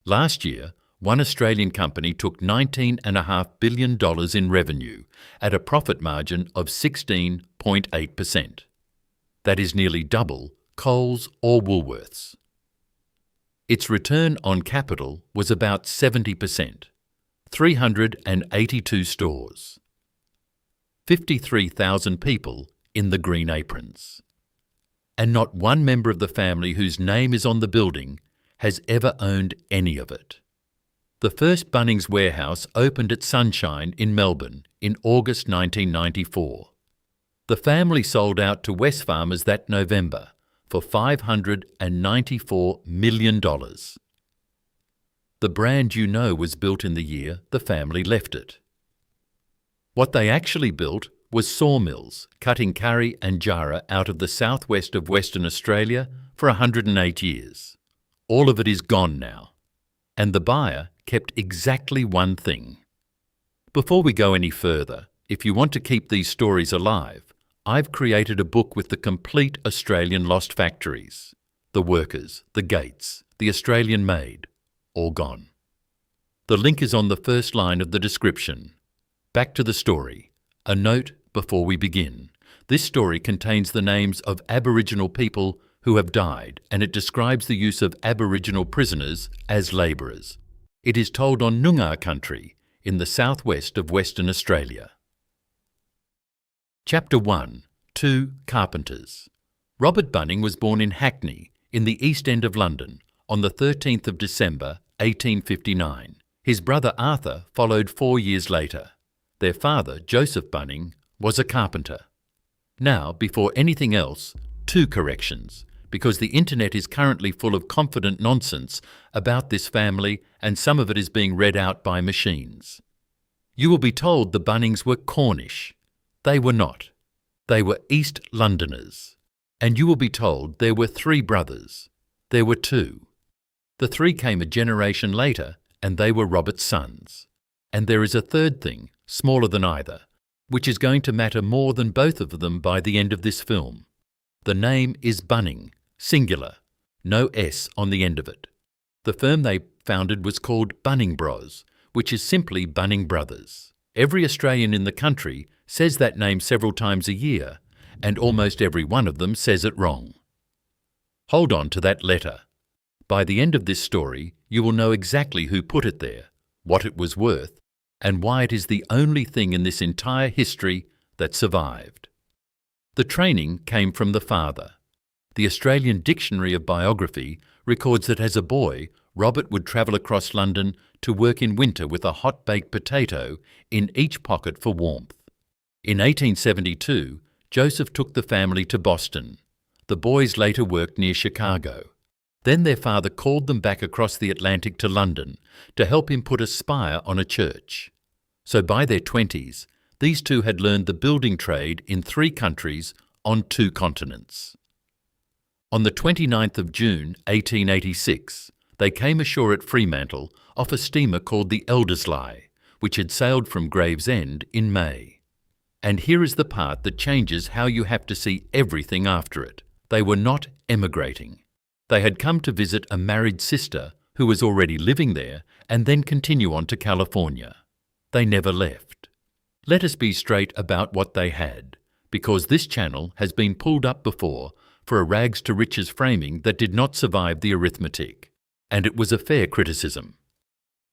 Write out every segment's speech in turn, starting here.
Last year, one Australian company took $19.5 billion in revenue at a profit margin of 16.8%. That is nearly double Coles or Woolworths. Its return on capital was about 70%, 382 stores, 53,000 people in the green aprons. And not one member of the family whose name is on the building has ever owned any of it. The first Bunnings Warehouse opened at Sunshine in Melbourne in August 1994. The family sold out to Wesfarmers that November for $594 million. The brand you know was built in the year the family left it. What they actually built was sawmills cutting karri and jarrah out of the southwest of Western Australia for 108 years. All of it is gone now, and the buyer kept exactly one thing. Before we go any further, if you want to keep these stories alive, I've created a book with the complete Australian lost factories, the workers, the gates, the Australian made, all gone. The link is on the first line of the description. Back to the story. A note before we begin. This story contains the names of Aboriginal people who have died, and it describes the use of Aboriginal prisoners as labourers. It is told on Noongar country in the southwest of Western Australia. Chapter 1. 2 Carpenters. Robert Bunning was born in Hackney, in the East End of London, on the 13th of December, 1859. His brother Arthur followed 4 years later. Their father, Joseph Bunning, was a carpenter. Now, before anything else, 2 corrections, because the internet is currently full of confident nonsense about this family, and some of it is being read out by machines. You will be told the Bunnings were Cornish. They were not. They were East Londoners. And you will be told there were 3 brothers. There were 2. The 3 came a generation later, and they were Robert's sons. And there is a third thing, smaller than either, which is going to matter more than both of them by the end of this film. The name is Bunning, singular, no S on the end of it. The firm they founded was called Bunning Bros, which is simply Bunning Brothers. Every Australian in the country says that name several times a year, and almost every one of them says it wrong. Hold on to that letter. By the end of this story, you will know exactly who put it there, what it was worth, and why it is the only thing in this entire history that survived. The training came from the father. The Australian Dictionary of Biography records that as a boy, Robert would travel across London to work in winter with a hot baked potato in each pocket for warmth. In 1872, Joseph took the family to Boston. The boys later worked near Chicago. Then their father called them back across the Atlantic to London to help him put a spire on a church. So by their 20s, these 2 had learned the building trade in 3 countries on 2 continents. On the 29th of June, 1886, they came ashore at Fremantle off a steamer called the Elderslie, which had sailed from Gravesend in May. And here is the part that changes how you have to see everything after it. They were not emigrating. They had come to visit a married sister who was already living there and then continue on to California. They never left. Let us be straight about what they had, because this channel has been pulled up before for a rags to riches framing that did not survive the arithmetic, and it was a fair criticism.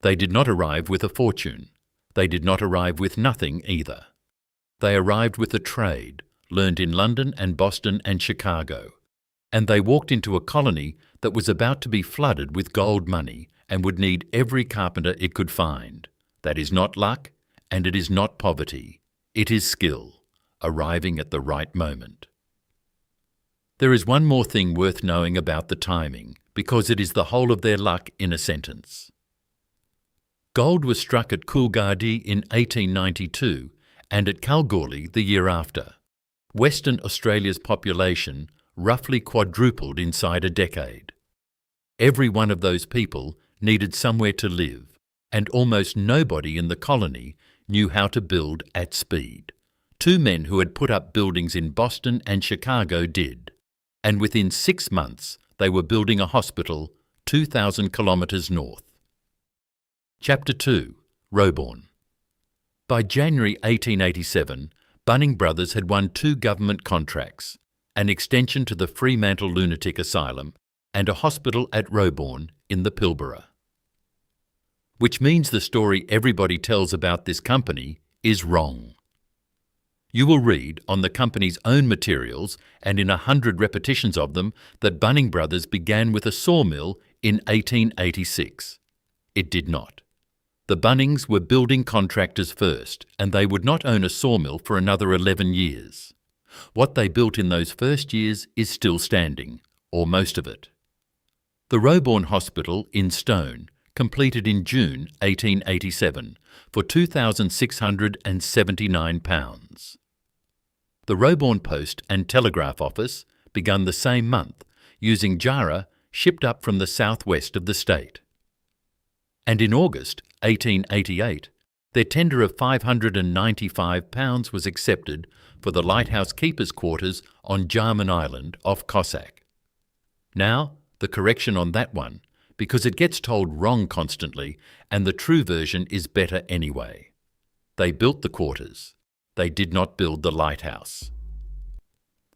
They did not arrive with a fortune. They did not arrive with nothing either. They arrived with a trade, learned in London and Boston and Chicago, and they walked into a colony that was about to be flooded with gold money and would need every carpenter it could find. That is not luck, and it is not poverty. It is skill, arriving at the right moment. There is one more thing worth knowing about the timing, because it is the whole of their luck in a sentence. Gold was struck at Coolgardie in 1892 and at Kalgoorlie the year after. Western Australia's population roughly quadrupled inside a decade. Every one of those people needed somewhere to live, and almost nobody in the colony knew how to build at speed. 2 men who had put up buildings in Boston and Chicago did, and within 6 months they were building a hospital 2,000 kilometres north. Chapter 2. Roebourne. By January 1887, Bunning Brothers had won 2 government contracts, an extension to the Fremantle Lunatic Asylum and a hospital at Roebourne in the Pilbara. Which means the story everybody tells about this company is wrong. You will read on the company's own materials and in 100 repetitions of them that Bunning Brothers began with a sawmill in 1886. It did not. The Bunnings were building contractors first, and they would not own a sawmill for another 11 years. What they built in those first years is still standing, or most of it. The Roebourne Hospital in stone completed in June 1887 for £2,679. The Roebourne Post and Telegraph Office begun the same month using jarrah shipped up from the southwest of the state. And in August 1888, their tender of £595 was accepted for the lighthouse keepers' quarters on Jarman Island off Cossack. Now, the correction on that one, because it gets told wrong constantly and the true version is better anyway. They built the quarters. They did not build the lighthouse.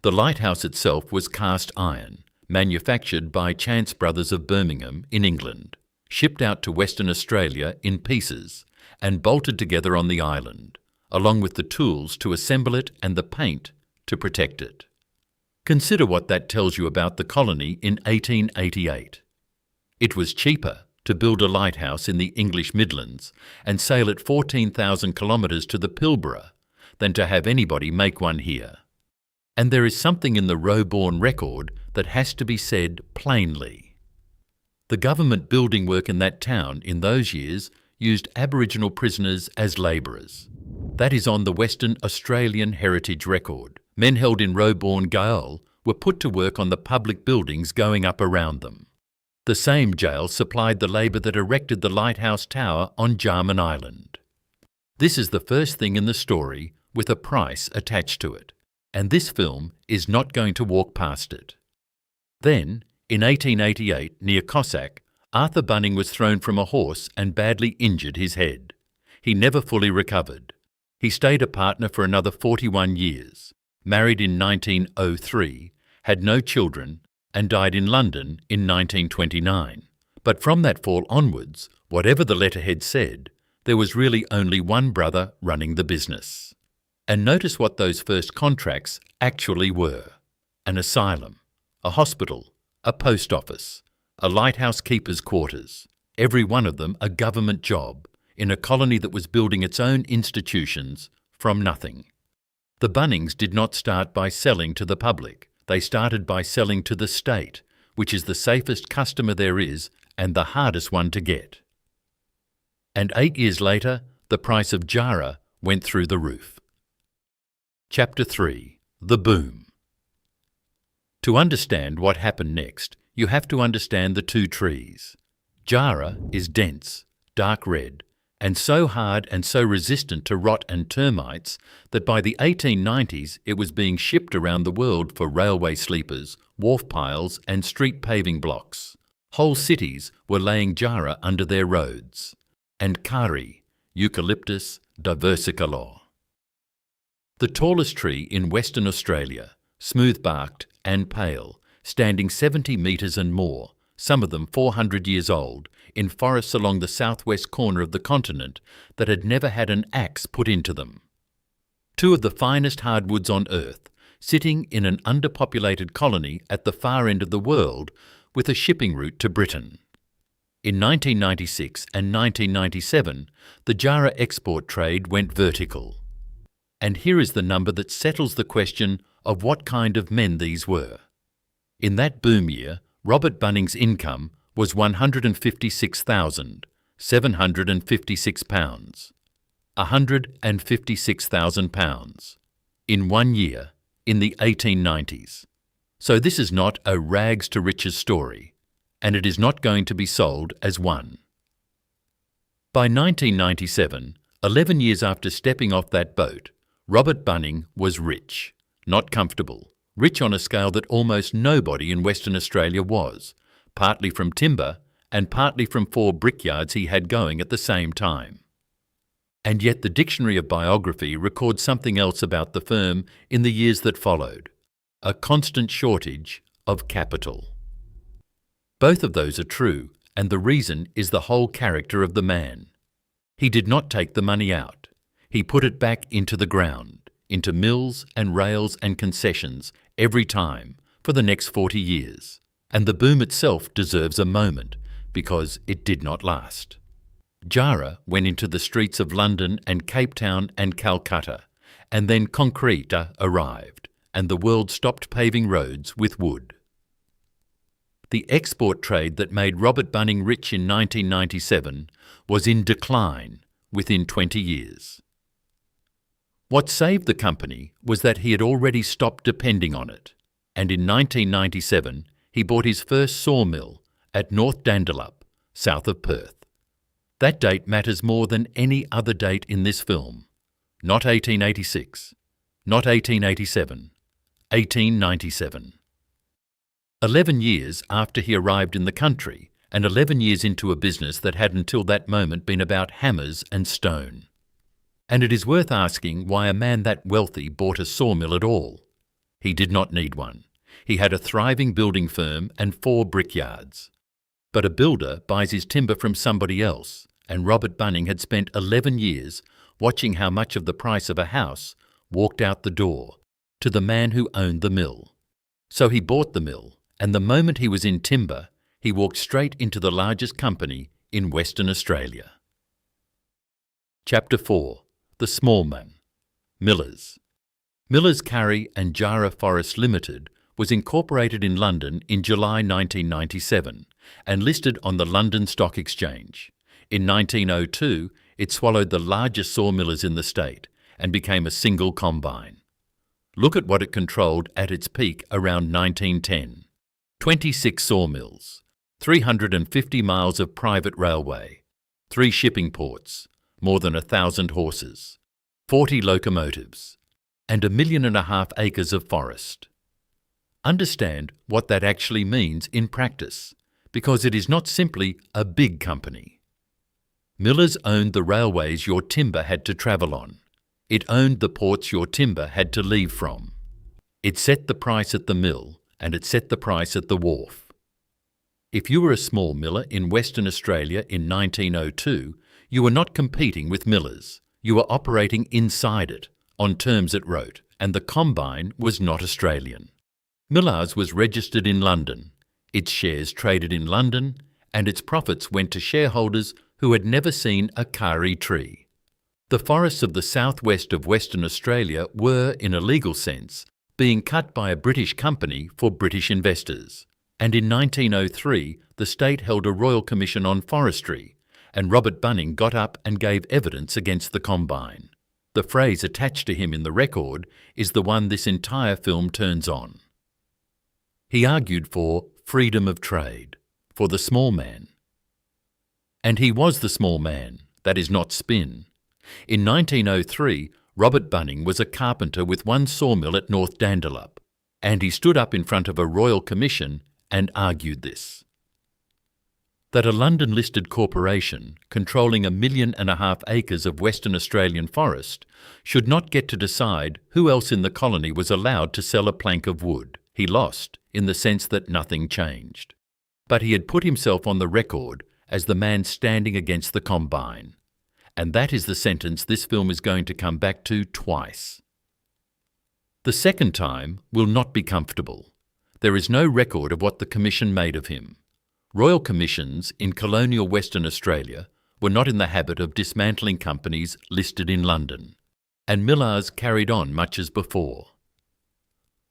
The lighthouse itself was cast iron, manufactured by Chance Brothers of Birmingham in England, shipped out to Western Australia in pieces and bolted together on the island, along with the tools to assemble it and the paint to protect it. Consider what that tells you about the colony in 1888. It was cheaper to build a lighthouse in the English Midlands and sail it 14,000 kilometres to the Pilbara than to have anybody make one here. And there is something in the Roebourne record that has to be said plainly. The government building work in that town in those years used Aboriginal prisoners as labourers. That is on the Western Australian Heritage Record. Men held in Roebourne Gaol were put to work on the public buildings going up around them. The same jail supplied the labour that erected the lighthouse tower on Jarman Island. This is the first thing in the story with a price attached to it, and this film is not going to walk past it. Then, in 1888, near Cossack, Arthur Bunning was thrown from a horse and badly injured his head. He never fully recovered. He stayed a partner for another 41 years, married in 1903, had no children, and died in London in 1929. But from that fall onwards, whatever the letterhead said, there was really only one brother running the business. And notice what those first contracts actually were: an asylum, a hospital, a post office, a lighthouse keeper's quarters, every one of them a government job, in a colony that was building its own institutions from nothing. The Bunnings did not start by selling to the public. They started by selling to the state, which is the safest customer there is and the hardest one to get. And 8 years later, the price of jarrah went through the roof. Chapter 3. The Boom. To understand what happened next, you have to understand the 2 trees. Jarrah is dense, dark red, and so hard and so resistant to rot and termites that by the 1890s it was being shipped around the world for railway sleepers, wharf piles and street paving blocks. Whole cities were laying jarrah under their roads. And karri, Eucalyptus diversicolor. The tallest tree in Western Australia, smooth-barked and pale, standing 70 metres and more, some of them 400 years old, in forests along the southwest corner of the continent that had never had an axe put into them. 2 of the finest hardwoods on earth, sitting in an underpopulated colony at the far end of the world with a shipping route to Britain. In 1996 and 1997, the jarrah export trade went vertical. And here is the number that settles the question of what kind of men these were. In that boom year, Robert Bunning's income was £156,756. £156,000 in 1 year in the 1890s. So this is not a rags to riches story, and it is not going to be sold as one. By 1997, 11 years after stepping off that boat, Robert Bunning was rich, not comfortable, rich on a scale that almost nobody in Western Australia was, partly from timber and partly from 4 brickyards he had going at the same time. And yet the Dictionary of Biography records something else about the firm in the years that followed: a constant shortage of capital. Both of those are true, and the reason is the whole character of the man. He did not take the money out. He put it back into the ground, into mills and rails and concessions every time for the next 40 years. And the boom itself deserves a moment, because it did not last. Jara went into the streets of London and Cape Town and Calcutta, and then concrete arrived, and the world stopped paving roads with wood. The export trade that made Robert Bunning rich in 1997 was in decline within 20 years. What saved the company was that he had already stopped depending on it, and in 1997 he bought his first sawmill at North Dandalup, south of Perth. That date matters more than any other date in this film. Not 1886, not 1887, 1897. 11 years after he arrived in the country, and 11 years into a business that had until that moment been about hammers and stone. And it is worth asking why a man that wealthy bought a sawmill at all. He did not need one. He had a thriving building firm and 4 brickyards. But a builder buys his timber from somebody else, and Robert Bunning had spent 11 years watching how much of the price of a house walked out the door to the man who owned the mill. So he bought the mill, and the moment he was in timber, he walked straight into the largest company in Western Australia. Chapter 4. The Small Man. Millers. Millers Karri and Jara Forest Limited was incorporated in London in July 1997 and listed on the London Stock Exchange. In 1902, it swallowed the largest sawmillers in the state and became a single combine. Look at what it controlled at its peak around 1910. 26 sawmills, 350 miles of private railway, 3 shipping ports, more than 1,000 horses, 40 locomotives, and 1.5 million acres of forest. Understand what that actually means in practice, because it is not simply a big company. Millers owned the railways your timber had to travel on. It owned the ports your timber had to leave from. It set the price at the mill, and it set the price at the wharf. If you were a small miller in Western Australia in 1902, you were not competing with millers. You were operating inside it, on terms it wrote, and the combine was not Australian. Millars was registered in London. Its shares traded in London, and its profits went to shareholders who had never seen a karri tree. The forests of the southwest of Western Australia were, in a legal sense, being cut by a British company for British investors. And in 1903, the state held a Royal Commission on Forestry, and Robert Bunning got up and gave evidence against the combine. The phrase attached to him in the record is the one this entire film turns on. He argued for freedom of trade, for the small man. And he was the small man, that is not spin. In 1903, Robert Bunning was a carpenter with 1 sawmill at North Dandalup, and he stood up in front of a Royal Commission and argued this: that a London-listed corporation controlling 1.5 million acres of Western Australian forest should not get to decide who else in the colony was allowed to sell a plank of wood. He lost, in the sense that nothing changed. But he had put himself on the record as the man standing against the combine. And that is the sentence this film is going to come back to twice. The second time will not be comfortable. There is no record of what the commission made of him. Royal commissions in colonial Western Australia were not in the habit of dismantling companies listed in London, and millers carried on much as before.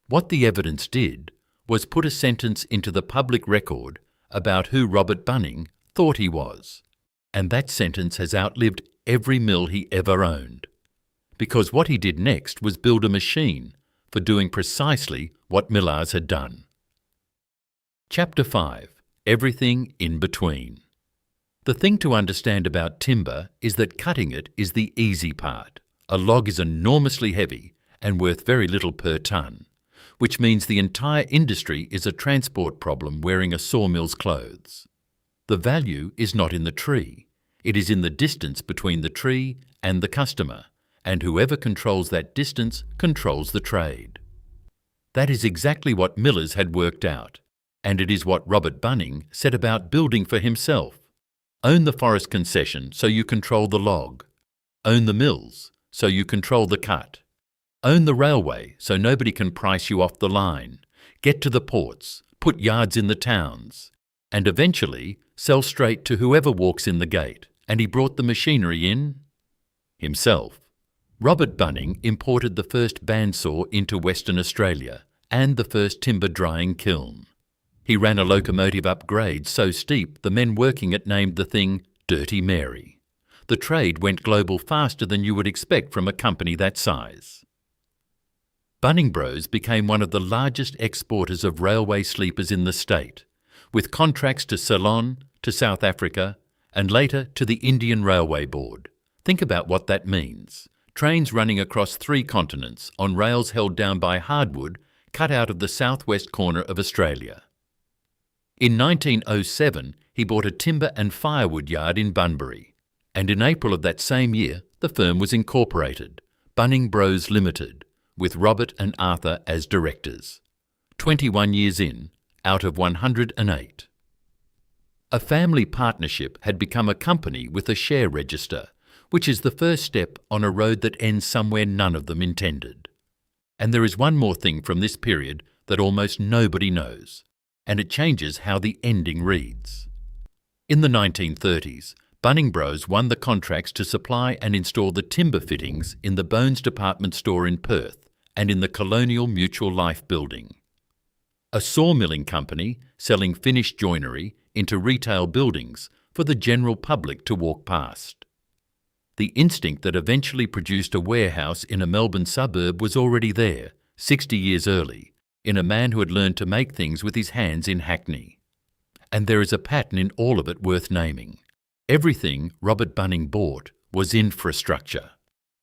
What the evidence did was put a sentence into the public record about who Robert Bunning thought he was, and that sentence has outlived every mill he ever owned, because what he did next was build a machine for doing precisely what millers had done. Chapter 5. Everything in between. The thing to understand about timber is that cutting it is the easy part. A log is enormously heavy and worth very little per tonne, which means the entire industry is a transport problem wearing a sawmill's clothes. The value is not in the tree. It is in the distance between the tree and the customer, and whoever controls that distance controls the trade. That is exactly what millers had worked out, and it is what Robert Bunning set about building for himself. Own the forest concession so you control the log. Own the mills so you control the cut. Own the railway so nobody can price you off the line. Get to the ports, put yards in the towns, and eventually sell straight to whoever walks in the gate. And he brought the machinery in himself. Robert Bunning imported the first bandsaw into Western Australia and the first timber drying kiln. He ran a locomotive upgrade so steep the men working it named the thing Dirty Mary. The trade went global faster than you would expect from a company that size. Bunning Bros became one of the largest exporters of railway sleepers in the state, with contracts to Ceylon, to South Africa, and later to the Indian Railway Board. Think about what that means. Trains running across 3 continents on rails held down by hardwood cut out of the southwest corner of Australia. In 1907, he bought a timber and firewood yard in Bunbury, and in April of that same year, the firm was incorporated, Bunning Bros Limited, with Robert and Arthur as directors. 21 years in, out of 108. A family partnership had become a company with a share register, which is the first step on a road that ends somewhere none of them intended. And there is one more thing from this period that almost nobody knows, and it changes how the ending reads. In the 1930s, Bunning Bros won the contracts to supply and install the timber fittings in the Bones department store in Perth and in the Colonial Mutual Life building. A sawmilling company selling finished joinery into retail buildings for the general public to walk past. The instinct that eventually produced a warehouse in a Melbourne suburb was already there, 60 years early, in a man who had learned to make things with his hands in Hackney. And there is a pattern in all of it worth naming. Everything Robert Bunning bought was infrastructure.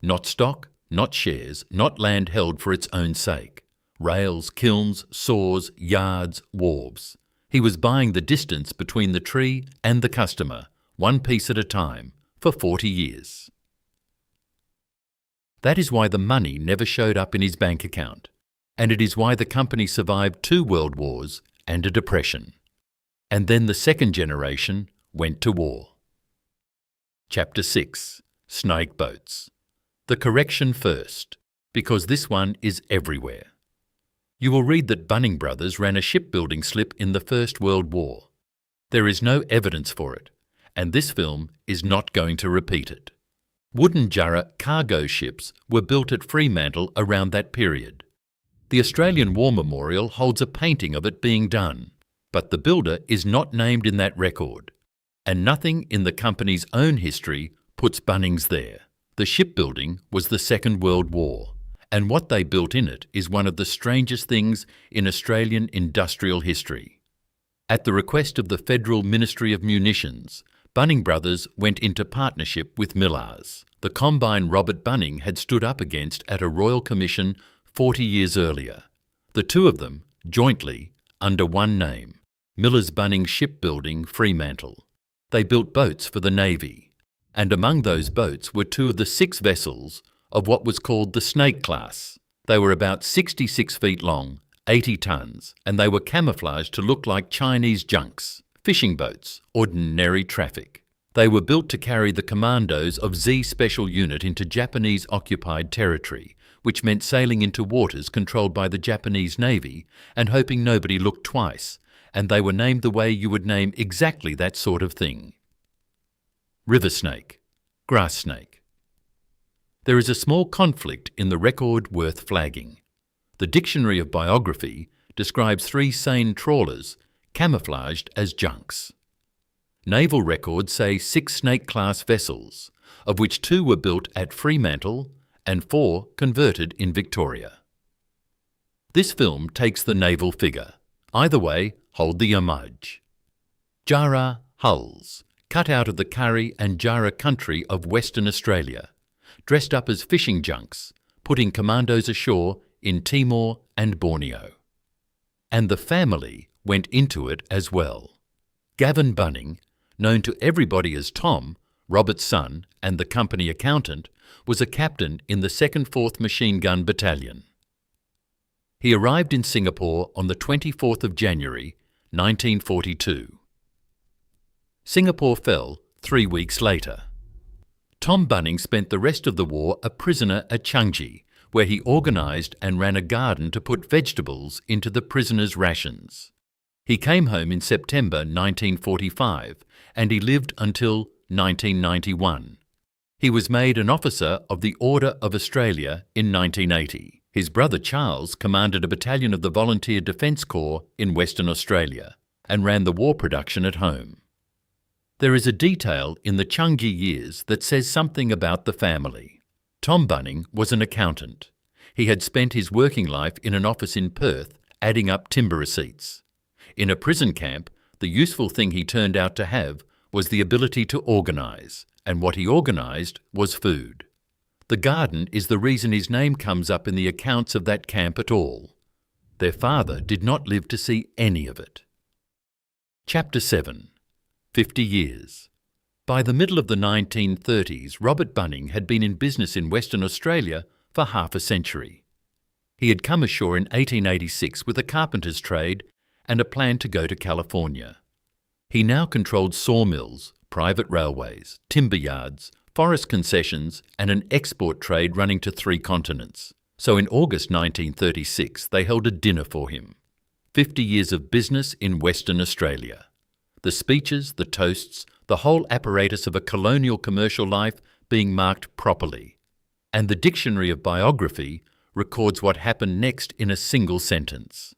Not stock, not shares, not land held for its own sake. Rails, kilns, saws, yards, wharves. He was buying the distance between the tree and the customer, one piece at a time, for 40 years. That is why the money never showed up in his bank account, and it is why the company survived 2 world wars and a depression. And then the second generation went to war. Chapter 6. Snake Boats. The correction first, because this one is everywhere. You will read that Bunning Brothers ran a shipbuilding slip in the First World War. There is no evidence for it, and this film is not going to repeat it. Wooden Jarrah cargo ships were built at Fremantle around that period. The Australian War Memorial holds a painting of it being done, but the builder is not named in that record, and nothing in the company's own history puts Bunnings there. The shipbuilding was the Second World War, and what they built in it is one of the strangest things in Australian industrial history. At the request of the Federal Ministry of Munitions, Bunning Brothers went into partnership with Millars, the combine Robert Bunning had stood up against at a royal commission 40 years earlier. The two of them, jointly, under one name, Millers Bunning Shipbuilding, Fremantle. They built boats for the Navy, and among those boats were 2 of the 6 vessels of what was called the Snake class. They were about 66 feet long, 80 tons, and they were camouflaged to look like Chinese junks, fishing boats, ordinary traffic. They were built to carry the commandos of Z Special Unit into Japanese-occupied territory, which meant sailing into waters controlled by the Japanese Navy and hoping nobody looked twice, and they were named the way you would name exactly that sort of thing. River snake, grass snake. There is a small conflict in the record worth flagging. The Dictionary of Biography describes 3 seine trawlers camouflaged as junks. Naval records say 6 snake-class vessels, of which 2 were built at Fremantle and 4 converted in Victoria. This film takes the naval figure. Either way, hold the homage. Jarrah hulls, cut out of the karri and Jarrah country of Western Australia, dressed up as fishing junks, putting commandos ashore in Timor and Borneo. And the family went into it as well. Gavin Bunning, known to everybody as Tom, Robert's son and the company accountant, was a captain in the 2nd 4th Machine Gun Battalion. He arrived in Singapore on the 24th of January, 1942. Singapore fell 3 weeks later. Tom Bunning spent the rest of the war a prisoner at Changi, where he organised and ran a garden to put vegetables into the prisoners' rations. He came home in September 1945 and he lived until 1991. He was made an officer of the Order of Australia in 1980. His brother Charles commanded a battalion of the Volunteer Defence Corps in Western Australia and ran the war production at home. There is a detail in the Changi years that says something about the family. Tom Bunning was an accountant. He had spent his working life in an office in Perth adding up timber receipts. In a prison camp, the useful thing he turned out to have was the ability to organise, and what he organised was food. The garden is the reason his name comes up in the accounts of that camp at all. Their father did not live to see any of it. Chapter 7. 50 years. By the middle of the 1930s, Robert Bunning had been in business in Western Australia for half a century. He had come ashore in 1886 with a carpenter's trade and a plan to go to California. He now controlled sawmills, private railways, timber yards, forest concessions and an export trade running to 3 continents. So in August 1936 they held a dinner for him. 50 years of business in Western Australia. The speeches, the toasts, the whole apparatus of a colonial commercial life being marked properly. And the Dictionary of Biography records what happened next in a single sentence.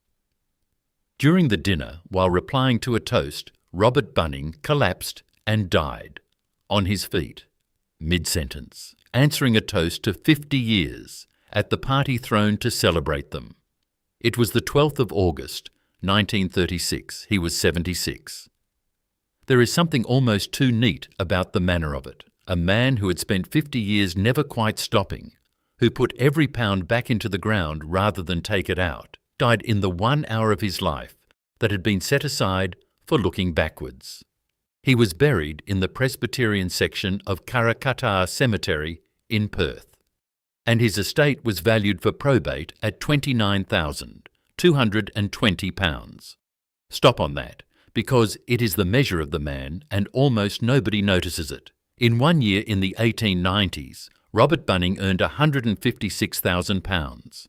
During the dinner, while replying to a toast, Robert Bunning collapsed and died, on his feet, mid-sentence, answering a toast to 50 years at the party thrown to celebrate them. It was the 12th of August, 1936. He was 76. There is something almost too neat about the manner of it. A man who had spent 50 years never quite stopping, who put every pound back into the ground rather than take it out, died in the 1 hour of his life that had been set aside for looking backwards. He was buried in the Presbyterian section of Karrakatta Cemetery in Perth, and his estate was valued for probate at £29,220. Stop on that, because it is the measure of the man and almost nobody notices it. In 1 year in the 1890s, Robert Bunning earned £156,000.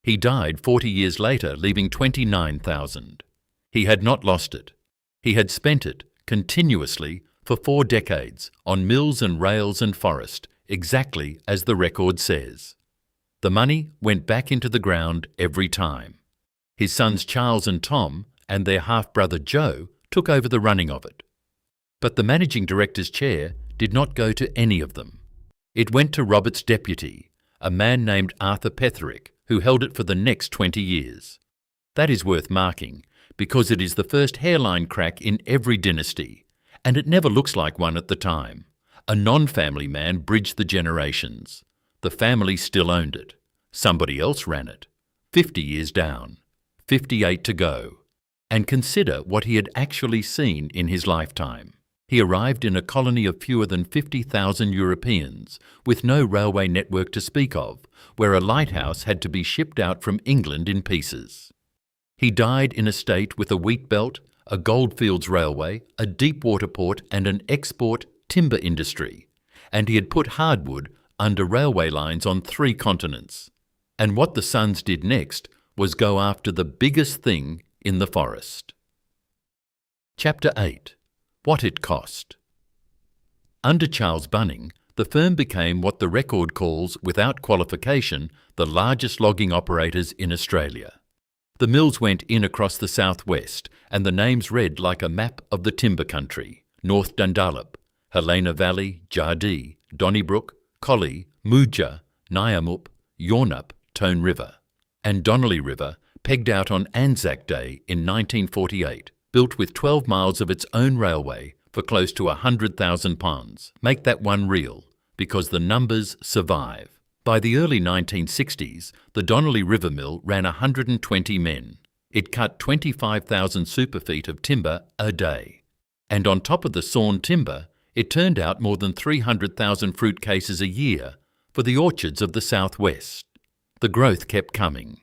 He died 40 years later, leaving $29,000. He had not lost it. He had spent it continuously for 4 decades on mills and rails and forest, exactly as the record says. The money went back into the ground every time. His sons Charles and Tom and their half-brother Joe took over the running of it. But the managing director's chair did not go to any of them. It went to Robert's deputy, a man named Arthur Petherick, who held it for the next 20 years. That is worth marking, because it is the first hairline crack in every dynasty, and it never looks like one at the time. A non-family man bridged the generations. The family still owned it. Somebody else ran it. 50 years down. 58 to go. And consider what he had actually seen in his lifetime. He arrived in a colony of fewer than 50,000 Europeans, with no railway network to speak of, where a lighthouse had to be shipped out from England in pieces. He died in a state with a wheat belt, a goldfields railway, a deep water port and an export timber industry, and he had put hardwood under railway lines on 3 continents. And what the sons did next was go after the biggest thing in the forest. Chapter 8. What it cost. Under Charles Bunning, the firm became what the record calls, without qualification, the largest logging operators in Australia. The mills went in across the southwest, and the names read like a map of the timber country: North Dundalip, Helena Valley, Jardee, Donnybrook, Collie, Mooja, Nyyamup, Yornup, Tone River, and Donnelly River, pegged out on Anzac Day in 1948, built with 12 miles of its own railway for close to £100,000. Make that one real, because the numbers survive. By the early 1960s, the Donnelly River Mill ran 120 men. It cut 25,000 superfeet of timber a day. And on top of the sawn timber, it turned out more than 300,000 fruit cases a year for the orchards of the southwest. The growth kept coming.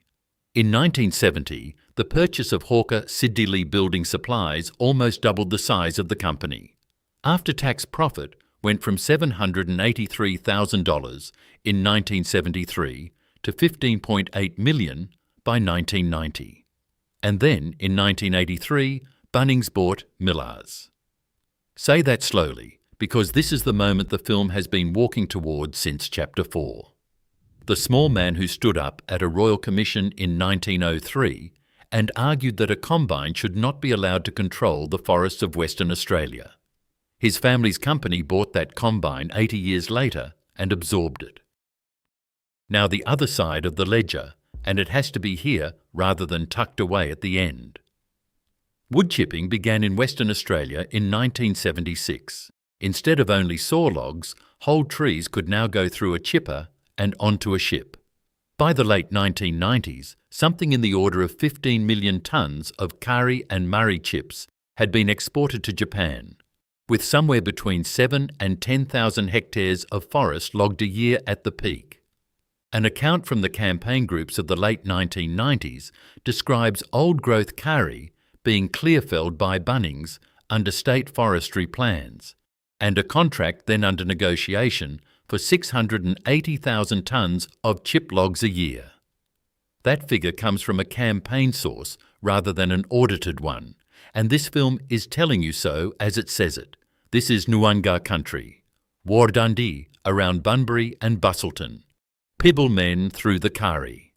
In 1970, the purchase of Hawker Siddeley Lee Building Supplies almost doubled the size of the company. After-tax profit went from $783,000 in 1973 to $15.8 million by 1990. And then, in 1983, Bunnings bought Millar's. Say that slowly, because this is the moment the film has been walking towards since Chapter 4. The small man who stood up at a royal commission in 1903 and argued that a combine should not be allowed to control the forests of Western Australia. His family's company bought that combine 80 years later and absorbed it. Now the other side of the ledger, and it has to be here rather than tucked away at the end. Wood chipping began in Western Australia in 1976. Instead of only saw logs, whole trees could now go through a chipper and onto a ship. By the late 1990s, something in the order of 15 million tonnes of karri and murri chips had been exported to Japan, with somewhere between 7 and 10,000 hectares of forest logged a year at the peak. An account from the campaign groups of the late 1990s describes old-growth karri being clear-felled by Bunnings under state forestry plans, and a contract then under negotiation for 680,000 tonnes of chip logs a year. That figure comes from a campaign source rather than an audited one, and this film is telling you so as it says it. This is Nuanga country, Wardundee around Bunbury and Busselton, Pibble men through the karri.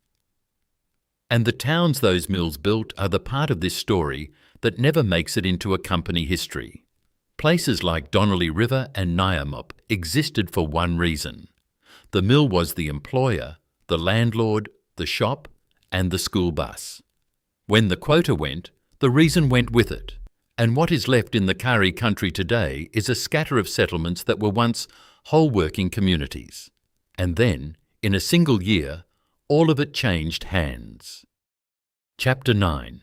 And the towns those mills built are the part of this story that never makes it into a company history. Places like Donnelly River and Nyamop existed for one reason. The mill was the employer, the landlord, the shop, and the school bus. When the quota went, the reason went with it, and what is left in the karri country today is a scatter of settlements that were once whole working communities. And then, in a single year, all of it changed hands. Chapter 9,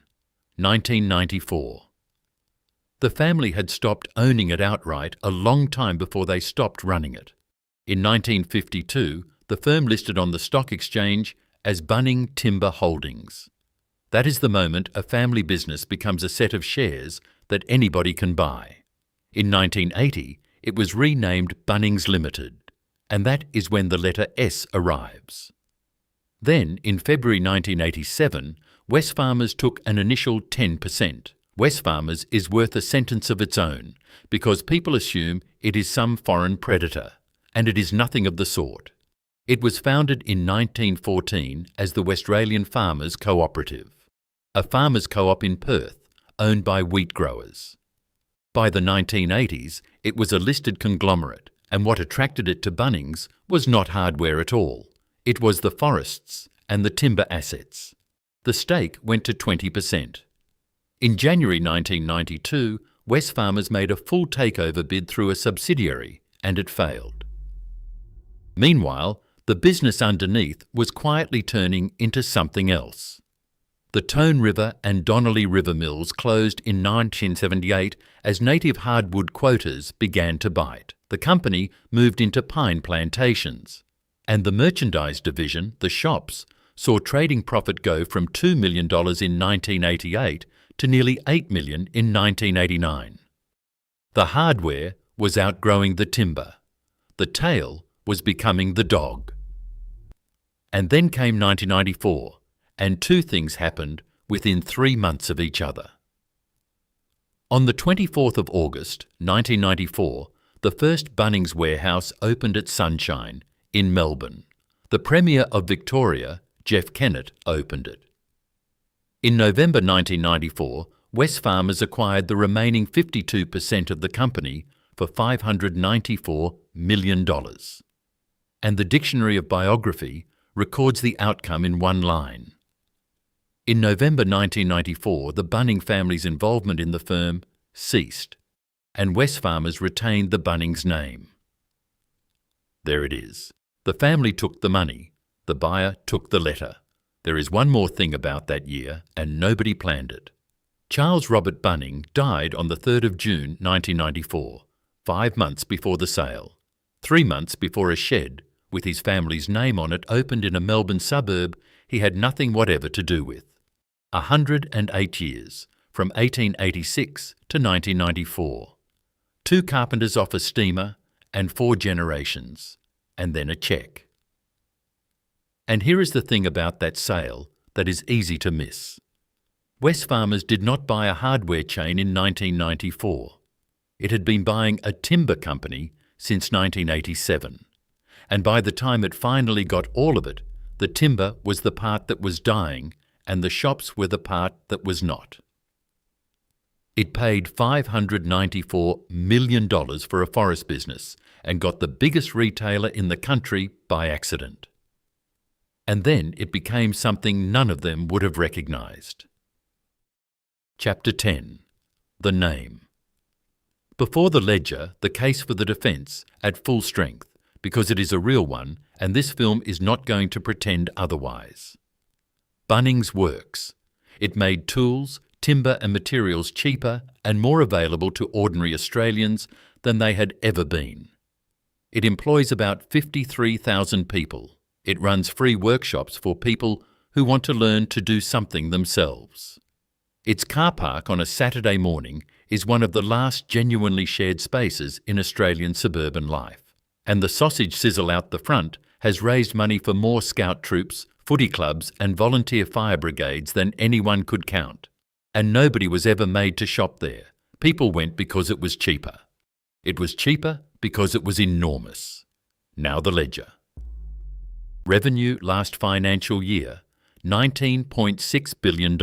1994. The family had stopped owning it outright a long time before they stopped running it. In 1952, the firm listed on the stock exchange as Bunning Timber Holdings. That is the moment a family business becomes a set of shares that anybody can buy. In 1980, it was renamed Bunnings Limited, and that is when the letter S arrives. Then, in February 1987, Wesfarmers took an initial 10%. Wesfarmers is worth a sentence of its own because people assume it is some foreign predator, and it is nothing of the sort. It was founded in 1914 as the Westralian Farmers Cooperative, a farmers' co-op in Perth, owned by wheat growers. By the 1980s, it was a listed conglomerate, and what attracted it to Bunnings was not hardware at all. It was the forests and the timber assets. The stake went to 20%. In January 1992, Wesfarmers made a full takeover bid through a subsidiary, and it failed. Meanwhile, the business underneath was quietly turning into something else. The Tone River and Donnelly River mills closed in 1978 as native hardwood quotas began to bite. The company moved into pine plantations, and the merchandise division, the shops, saw trading profit go from $2 million in 1988 to nearly $8 million in 1989. The hardware was outgrowing the timber. The tail was becoming the dog. And then came 1994, and two things happened within 3 months of each other. On the 24th of August, 1994, the first Bunnings Warehouse opened at Sunshine in Melbourne. The Premier of Victoria, Jeff Kennett, opened it. In November 1994, Wesfarmers acquired the remaining 52% of the company for $594 million. And the Dictionary of Biography records the outcome in one line. In November 1994, the Bunning family's involvement in the firm ceased, and Wesfarmers retained the Bunnings name. There it is. The family took the money. The buyer took the letter. There is one more thing about that year, and nobody planned it. Charles Robert Bunning died on the 3rd of June 1994, 5 months before the sale, 3 months before a shed with his family's name on it opened in a Melbourne suburb he had nothing whatever to do with. 108 years, from 1886 to 1994. 2 carpenters off a steamer and 4 generations, and then a cheque. And here is the thing about that sale that is easy to miss. Wesfarmers did not buy a hardware chain in 1994. It had been buying a timber company since 1987. And by the time it finally got all of it, the timber was the part that was dying and the shops were the part that was not. It paid $594 million for a forest business and got the biggest retailer in the country by accident. And then it became something none of them would have recognised. Chapter 10. The Name. Before the ledger, the case for the defence at full strength, because it is a real one and this film is not going to pretend otherwise. Bunnings works. It made tools, timber and materials cheaper and more available to ordinary Australians than they had ever been. It employs about 53,000 people. It runs free workshops for people who want to learn to do something themselves. Its car park on a Saturday morning is one of the last genuinely shared spaces in Australian suburban life. And the sausage sizzle out the front has raised money for more scout troops, footy clubs and volunteer fire brigades than anyone could count. And nobody was ever made to shop there. People went because it was cheaper. It was cheaper because it was enormous. Now the ledger. Revenue last financial year, $19.6 billion.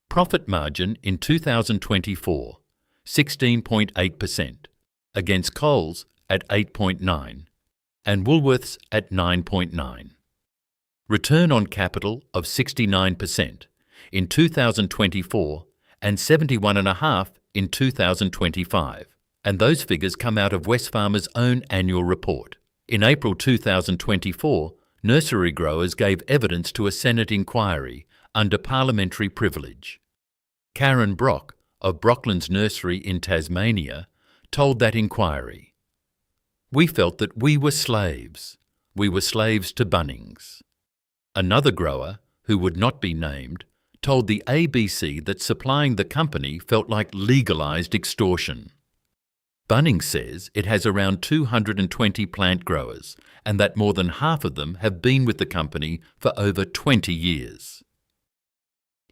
Profit margin in 2024, 16.8%, against Coles at 8.9% and Woolworths at 9.9%. Return on capital of 69% in 2024 and 71.5% in 2025. And those figures come out of Wesfarmers' own annual report. In April 2024, nursery growers gave evidence to a Senate inquiry under parliamentary privilege. Karen Brock of Brocklands Nursery in Tasmania told that inquiry, "We felt that we were slaves. We were slaves to Bunnings." Another grower, who would not be named, told the ABC that supplying the company felt like legalised extortion. Bunnings says it has around 220 plant growers and that more than half of them have been with the company for over 20 years.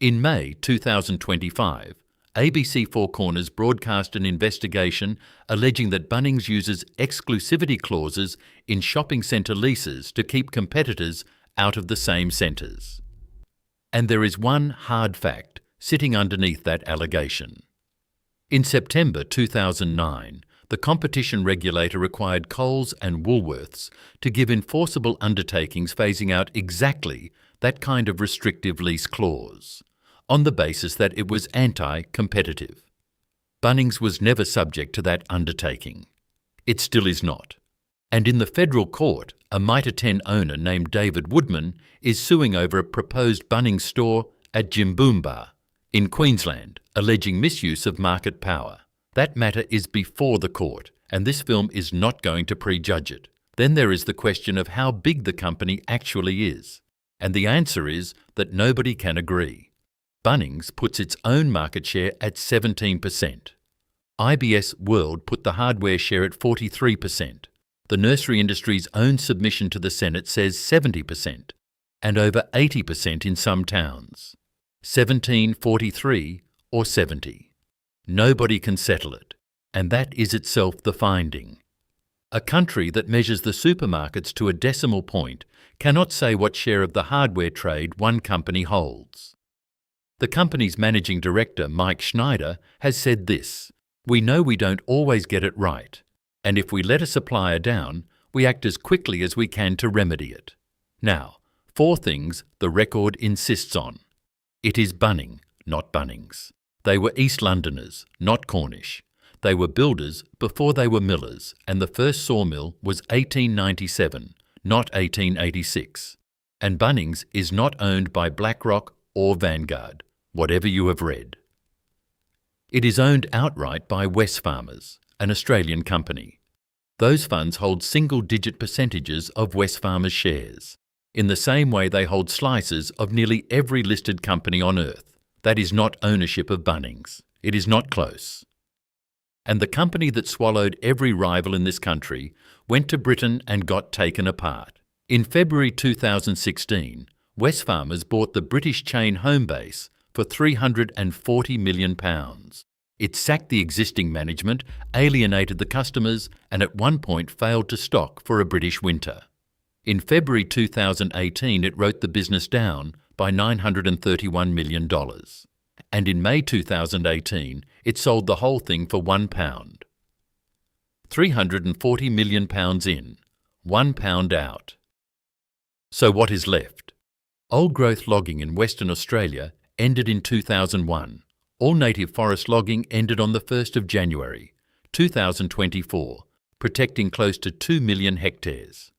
In May 2025, ABC Four Corners broadcast an investigation alleging that Bunnings uses exclusivity clauses in shopping centre leases to keep competitors out of the same centres. And there is one hard fact sitting underneath that allegation. In September 2009, the competition regulator required Coles and Woolworths to give enforceable undertakings phasing out exactly that kind of restrictive lease clause, on the basis that it was anti-competitive. Bunnings was never subject to that undertaking. It still is not. And in the federal court, a Mitre 10 owner named David Woodman is suing over a proposed Bunnings store at Jimboomba in Queensland, alleging misuse of market power. That matter is before the court, and this film is not going to prejudge it. Then there is the question of how big the company actually is, and the answer is that nobody can agree. Bunnings puts its own market share at 17%. IBS World put the hardware share at 43%. The nursery industry's own submission to the Senate says 70%, and over 80% in some towns. 17, 43 or 70. Nobody can settle it, and that is itself the finding. A country that measures the supermarkets to a decimal point cannot say what share of the hardware trade one company holds. The company's managing director, Mike Schneider, has said this: "We know we don't always get it right, and if we let a supplier down, we act as quickly as we can to remedy it." Now, 4 things the record insists on. It is Bunning, not Bunnings. They were East Londoners, not Cornish. They were builders before they were millers, and the first sawmill was 1897, not 1886. And Bunnings is not owned by BlackRock or Vanguard. whatever you have read. It is owned outright by Wesfarmers, an Australian company. Those funds hold single-digit percentages of Wesfarmers shares, in the same way they hold slices of nearly every listed company on earth. That is not ownership of Bunnings. It is not close. And the company that swallowed every rival in this country went to Britain and got taken apart. In February 2016, Wesfarmers bought the British chain Homebase for £340 million. It sacked the existing management, alienated the customers, and at one point failed to stock for a British winter. In February 2018, it wrote the business down by $931 million. And in May 2018, it sold the whole thing for £1. £340 million in, £1 out. So what is left? Old growth logging in Western Australia ended in 2001. All native forest logging ended on the 1st of January 2024, protecting close to 2 million hectares.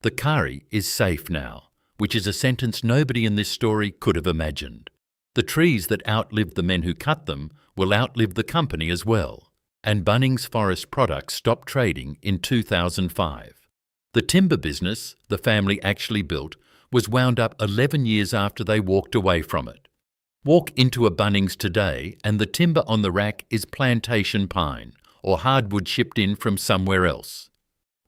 The karri is safe now, which is a sentence nobody in this story could have imagined. The trees that outlived the men who cut them will outlive the company as well. And Bunnings Forest Products stopped trading in 2005. The timber business the family actually built was wound up 11 years after they walked away from it. Walk into a Bunnings today and the timber on the rack is plantation pine or hardwood shipped in from somewhere else.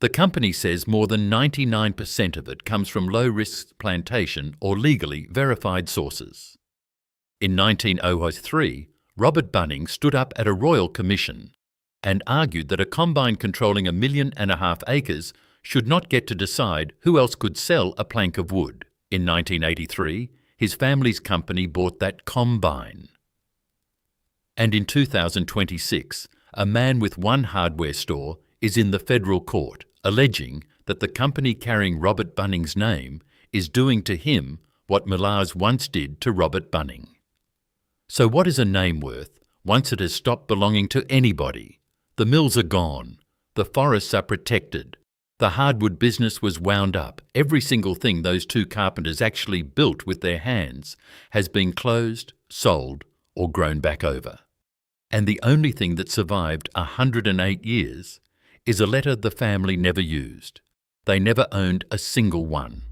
The company says more than 99% of it comes from low-risk plantation or legally verified sources. In 1903, Robert Bunning stood up at a royal commission and argued that a combine controlling 1.5 million acres should not get to decide who else could sell a plank of wood. In 1983, his family's company bought that combine. And in 2026, a man with one hardware store is in the federal court alleging that the company carrying Robert Bunning's name is doing to him what Millars once did to Robert Bunning. So what is a name worth once it has stopped belonging to anybody? The mills are gone. The forests are protected. The hardwood business was wound up. Every single thing those two carpenters actually built with their hands has been closed, sold, or grown back over. And the only thing that survived 108 years is a letter the family never used. They never owned a single one.